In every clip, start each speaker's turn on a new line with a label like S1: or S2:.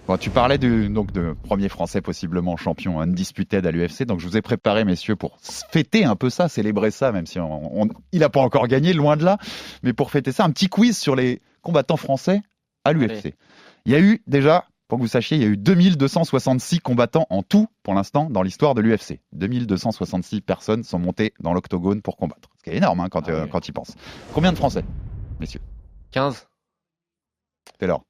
S1: Bon, tu parlais donc de premier français possiblement champion undisputed à l'UFC, donc je vous ai préparé, messieurs, pour fêter un peu ça, célébrer ça, même si il n'a pas encore gagné, loin de là, mais pour fêter ça, un petit quiz sur les combattants français à l'UFC. Il y a eu déjà, pour que vous sachiez, il y a eu 2266 combattants en tout, pour l'instant, dans l'histoire de l'UFC. 2266 personnes sont montées dans l'octogone pour combattre. Ce qui est énorme quand tu y penses. Combien de Français, messieurs?
S2: 15.
S1: Taylor.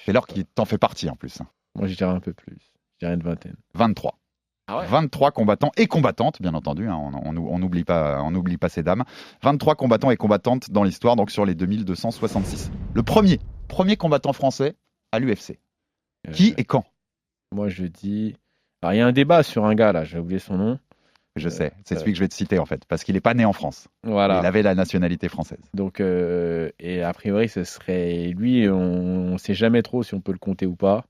S1: Taylor qui t'en fait partie en plus.
S3: Moi, je dirais un peu plus. Je dirais une vingtaine.
S1: 23.
S2: Ah ouais.
S1: 23 combattants et combattantes, bien entendu. On n'oublie pas ces dames. 23 combattants et combattantes dans l'histoire, donc sur les 2266. Le premier combattant français à l'UFC. Qui et quand?
S3: Moi, je dis... Alors, il y a un débat sur un gars, là. J'ai oublié son nom.
S1: Je sais. C'est celui que je vais te citer, en fait. Parce qu'il n'est pas né en France.
S3: Voilà.
S1: Il avait la nationalité française.
S3: Donc, et a priori, ce serait lui. On ne sait jamais trop si on peut le compter ou pas.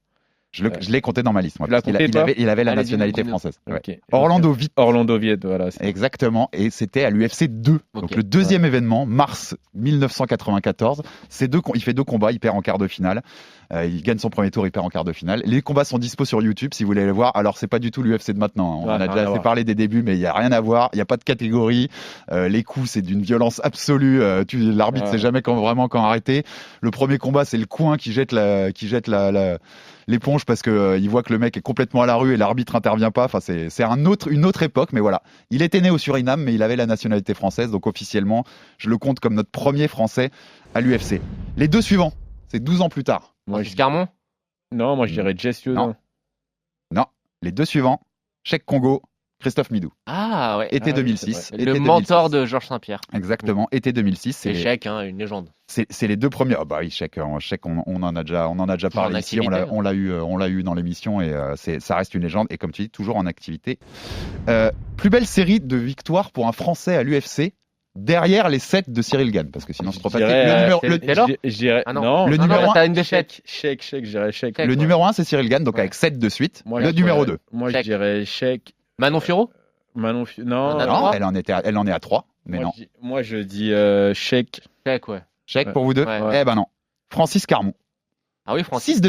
S1: Je l'ai compté dans ma liste, moi.
S3: Tu l'as compté, toi ?
S1: Il avait la
S2: Allez,
S1: nationalité
S2: dis-nous.
S1: française.
S3: Ok.
S1: Ouais. Orlando Viet.
S3: Orlando Viet, voilà.
S1: Exactement. Et c'était à l'UFC 2. Donc le deuxième événement, mars 1994. Il fait 2 combats, il perd en quart de finale. Il gagne son premier tour, il perd en quart de finale. Les combats sont dispo sur YouTube si vous voulez les voir. Alors c'est pas du tout l'UFC de maintenant. On a déjà assez parlé des débuts, mais il y a rien à voir. Il y a pas de catégorie. Les coups, c'est d'une violence absolue. L'arbitre sait jamais quand arrêter. Le premier combat, c'est le coin qui jette l'éponge parce que il voit que le mec est complètement à la rue et l'arbitre intervient pas. Enfin, c'est une autre époque, mais voilà. Il était né au Suriname, mais il avait la nationalité française, donc officiellement, je le compte comme notre premier Français à l'UFC. Les 2 suivants, c'est 12 ans plus tard.
S3: Moi,
S2: Carmon.
S3: Non, moi je dirais Jess Yodan.
S1: Non, les 2 suivants, Cheikh Congo, Christophe Midou.
S2: Ah ouais.
S1: Été 2006.
S2: Le mentor de Georges Saint-Pierre.
S1: Exactement, été 2006.
S2: C'est Cheikh, une légende.
S1: C'est les 2 premiers. Ah bah oui, Cheikh, on en a déjà parlé ici. On l'a eu dans l'émission et ça reste une légende. Et comme tu dis, toujours en activité. Plus belle série de victoires pour un Français à l'UFC. Derrière les 7 de Cyril Gane, parce que sinon je ne trouve pas.
S3: Non,
S1: le numéro 1,
S2: t'as une défaite.
S3: Cheikh, je dirais Cheikh.
S1: Le numéro 1, c'est Cyril Gane, donc avec 7 de suite. Le numéro 2.
S3: Moi, je dirais Cheikh.
S2: Manon Fiorot.
S1: Non, elle en est à 3, mais non.
S3: Moi, je dis Cheikh.
S2: Cheikh, ouais.
S1: Cheikh pour vous deux? Eh ben non. Francis Carmon.
S2: Ah oui, Francis.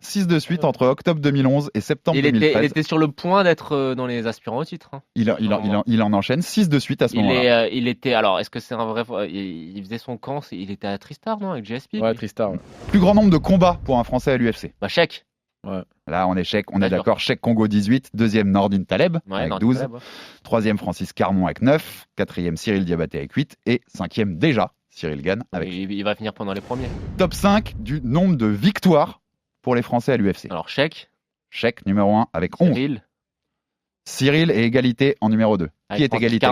S1: 6 de suite entre octobre 2011 et septembre 2013.
S2: Il était sur le point d'être dans les aspirants au titre.
S1: Il en enchaîne 6 de suite à ce moment-là.
S2: Il était, alors, est-ce que c'est un vrai. Il faisait son camp, il était à Tristar, non? Avec GSP?
S3: Ouais, Tristar. Ouais.
S1: Plus grand nombre de combats pour un Français à l'UFC.
S2: Bah, Cheikh.
S3: Ouais.
S1: Là, on est Cheikh, on est d'accord. Cheikh Congo 18, deuxième Nordine Taleb avec 12,
S2: Taleb, ouais.
S1: Troisième Francis Carmon avec 9, quatrième Cyril Diabaté avec 8 et cinquième déjà Cyril Gane avec 8.
S2: Il va finir pendant les premiers.
S1: Top 5 du nombre de victoires pour les Français à l'UFC.
S2: Alors Cheikh
S1: numéro 1 avec 11. Cyril est égalité en numéro 2. Qui est égalité?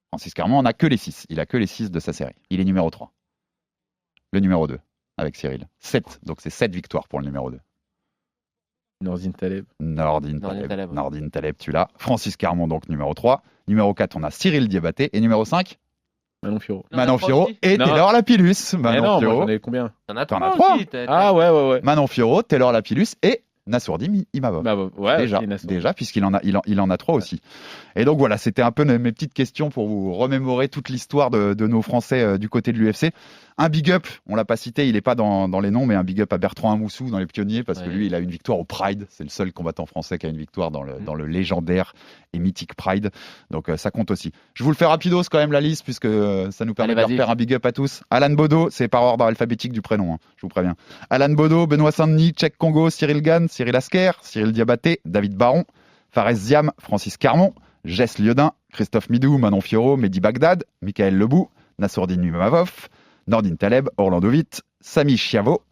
S1: Francis Carmon, on n'a que les 6. Il a que les 6 de sa série. Il est numéro 3. Le numéro 2 avec Cyril. 7. Donc c'est 7 victoires pour le numéro 2.
S3: Nordine
S1: Taleb, tu l'as. Francis Carmon, donc numéro 3. Numéro 4, on a Cyril Diabaté. Et numéro 5
S3: Manon Fiorot.
S1: Et Taylor Lapillus.
S3: Manon Fiorot. J'en ai combien?
S2: T'en as 3 aussi.
S3: Ah ouais.
S1: Manon Fiorot, Taylor Lapillus et Nassourdi Imavov.
S3: Ouais,
S1: déjà, puisqu'il en a 3 aussi. Et donc voilà, c'était un peu mes petites questions pour vous remémorer toute l'histoire de nos Français du côté de l'UFC. Un big up, on l'a pas cité, il est pas dans les noms, mais un big up à Bertrand Amoussou dans les pionniers, parce que lui, il a une victoire au Pride. C'est le seul combattant français qui a une victoire dans le légendaire et mythique Pride. Donc ça compte aussi. Je vous le fais rapidos quand même la liste, puisque ça nous permet de leur faire un big up à tous. Alan Bodo, c'est par ordre alphabétique du prénom, je vous préviens. Alan Bodo, Benoît Saint-Denis, Cheikh Congo, Cyril Gane, Cyril Asker, Cyril Diabaté, David Baron, Fares Ziam, Francis Carmon, Jess Liodin, Christophe Midou, Manon Fiorot, Mehdi Bagdad, Michael Lebou, Nassourdine Imavov, Nordine Taleb, Orlando Viet, Sami Chiavo,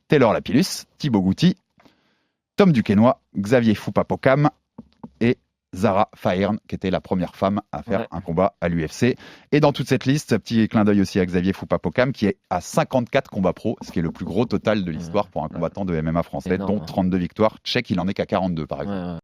S1: Taylor Lapillus, Thibaut Gouti, Tom Duquesnoy, Xavier Foupapokam et Zara Faern, qui était la première femme à faire un combat à l'UFC. Et dans toute cette liste, petit clin d'œil aussi à Xavier Foupapokam, qui est à 54 combats pro, ce qui est le plus gros total de l'histoire pour un combattant de MMA français, dont 32 victoires. Cheikh, il en est qu'à 42, par exemple.